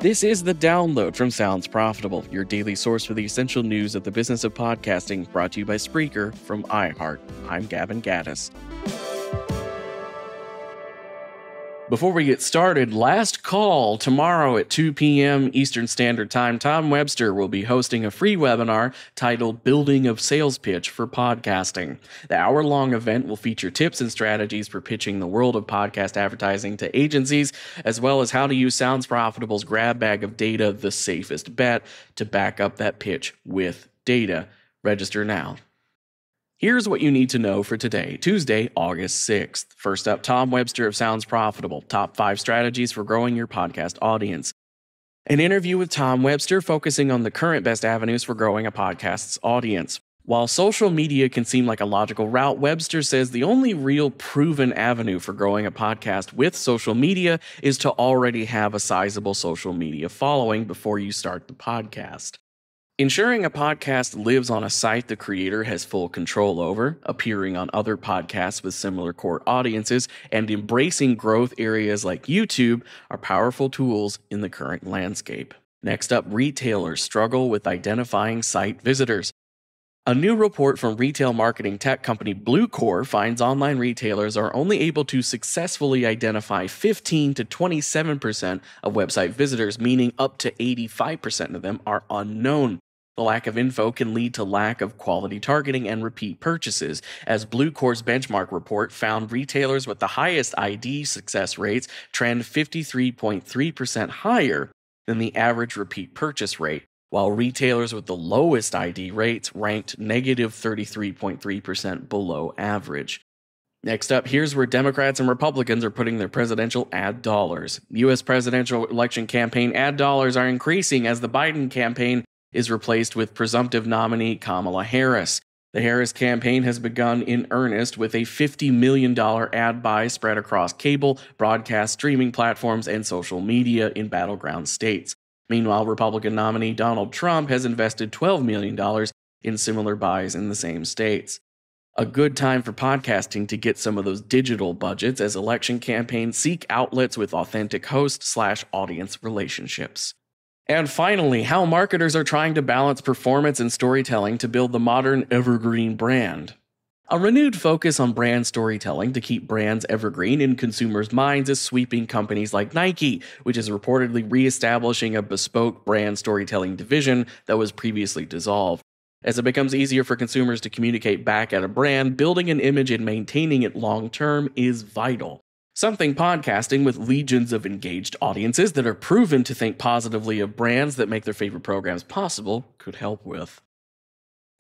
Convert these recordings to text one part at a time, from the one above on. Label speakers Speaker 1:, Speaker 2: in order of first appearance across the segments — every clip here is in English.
Speaker 1: This is the download from Sounds Profitable, your daily source for the essential news of the business of podcasting, brought to you by Spreaker from iHeart. I'm Gavin Gaddis. Before we get started, last call tomorrow at 2 p.m. Eastern Standard Time. Tom Webster will be hosting a free webinar titled Building a Sales Pitch for Podcasting. The hour-long event will feature tips and strategies for pitching the world of podcast advertising to agencies, as well as how to use Sounds Profitable's grab bag of data, the safest bet, to back up that pitch with data. Register now. Here's what you need to know for today, Tuesday, August 6th. First up, Tom Webster of Sounds Profitable, top 5 strategies for growing your podcast audience. An interview with Tom Webster focusing on the current best avenues for growing a podcast's audience. While social media can seem like a logical route, Webster says the only real proven avenue for growing a podcast with social media is to already have a sizable social media following before you start the podcast. Ensuring a podcast lives on a site the creator has full control over, appearing on other podcasts with similar core audiences, and embracing growth areas like YouTube are powerful tools in the current landscape. Next up, retailers struggle with identifying site visitors. A new report from retail marketing tech company Bluecore finds online retailers are only able to successfully identify 15 to 27% of website visitors, meaning up to 85% of them are unknown. The lack of info can lead to lack of quality targeting and repeat purchases, as Bluecore's benchmark report found retailers with the highest ID success rates trend 53.3% higher than the average repeat purchase rate, while retailers with the lowest ID rates ranked negative 33.3% below average. Next up, here's where Democrats and Republicans are putting their presidential ad dollars. U.S. presidential election campaign ad dollars are increasing as the Biden campaign is replaced with presumptive nominee Kamala Harris. The Harris campaign has begun in earnest with a $50 million ad buy spread across cable, broadcast, streaming platforms, and social media in battleground states. Meanwhile, Republican nominee Donald Trump has invested $12 million in similar buys in the same states. A good time for podcasting to get some of those digital budgets as election campaigns seek outlets with authentic host/audience relationships. And finally, how marketers are trying to balance performance and storytelling to build the modern Evergreen brand. A renewed focus on brand storytelling to keep brands evergreen in consumers' minds is sweeping companies like Nike, which is reportedly reestablishing a bespoke brand storytelling division that was previously dissolved. As it becomes easier for consumers to communicate back at a brand, building an image and maintaining it long-term is vital. Something podcasting with legions of engaged audiences that are proven to think positively of brands that make their favorite programs possible could help with.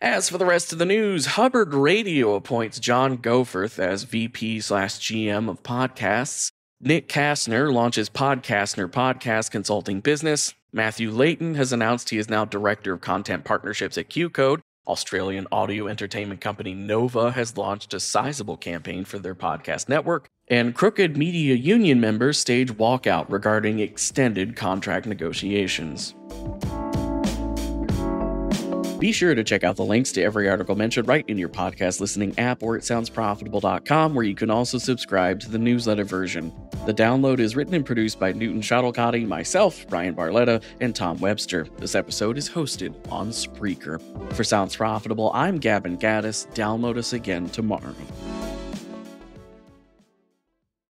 Speaker 1: As for the rest of the news, Hubbard Radio appoints John Goforth as VP/GM of podcasts. Nick Kastner launches Podcastner podcast consulting business. Matthew Layton has announced he is now Director of Content Partnerships at QCode. Australian audio entertainment company Nova has launched a sizable campaign for their podcast network, and Crooked Media Union members stage walkout regarding extended contract negotiations. Be sure to check out the links to every article mentioned right in your podcast listening app or at soundsprofitable.com, where you can also subscribe to the newsletter version. The download is written and produced by Newton Shuttlecotti, myself, Brian Barletta, and Tom Webster. This episode is hosted on Spreaker. For Sounds Profitable, I'm Gavin Gaddis. Download us again tomorrow.